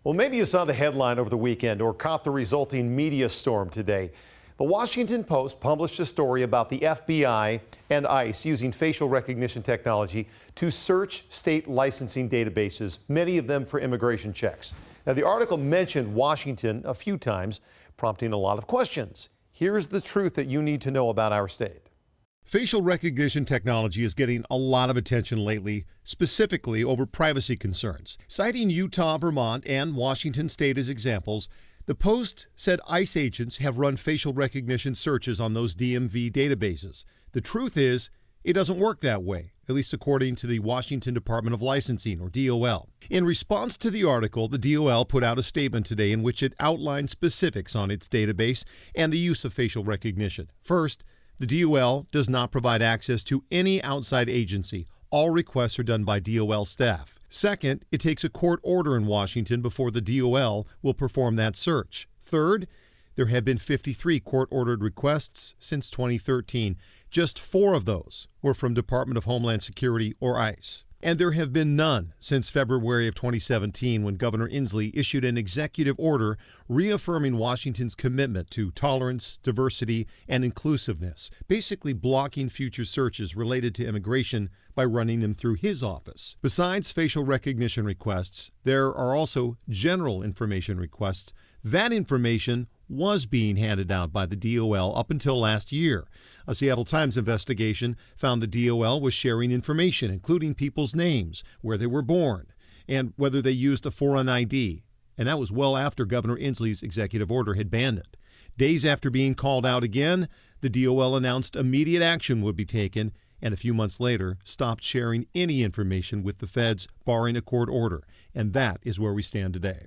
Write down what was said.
Well, maybe you saw the headline over the weekend or caught the resulting media storm today. The Washington Post published a story about the FBI and ICE using facial recognition technology to search state licensing databases, many of them for immigration checks. Now, the article mentioned Washington a few times, prompting a lot of questions. Here's the truth that you need to know about our state. Facial recognition technology is getting a lot of attention lately, specifically over privacy concerns. Citing Utah, Vermont, and Washington state as examples, the Post said ICE agents have run facial recognition searches on those DMV databases. The truth is, it doesn't work that way, at least according to the Washington Department of Licensing, or DOL. In response to the article, the DOL put out a statement today in which it outlined specifics on its database and the use of facial recognition. First, the DOL does not provide access to any outside agency. All requests are done by DOL staff. Second, it takes a court order in Washington before the DOL will perform that search. Third, there have been 53 court-ordered requests since 2013. Just 4 of those were from Department of Homeland Security or ICE. And there have been none since February of 2017 when Governor Inslee issued an executive order reaffirming Washington's commitment to tolerance, diversity, and inclusiveness, basically blocking future searches related to immigration by running them through his office. Besides facial recognition requests, there are also general information requests. That information was being handed out by the DOL up until last year. A Seattle Times investigation found the DOL was sharing information, including people's names, where they were born, and whether they used a foreign ID. And that was well after Governor Inslee's executive order had banned it. Days after being called out again, the DOL announced immediate action would be taken, and a few months later stopped sharing any information with the feds, barring a court order. And that is where we stand today.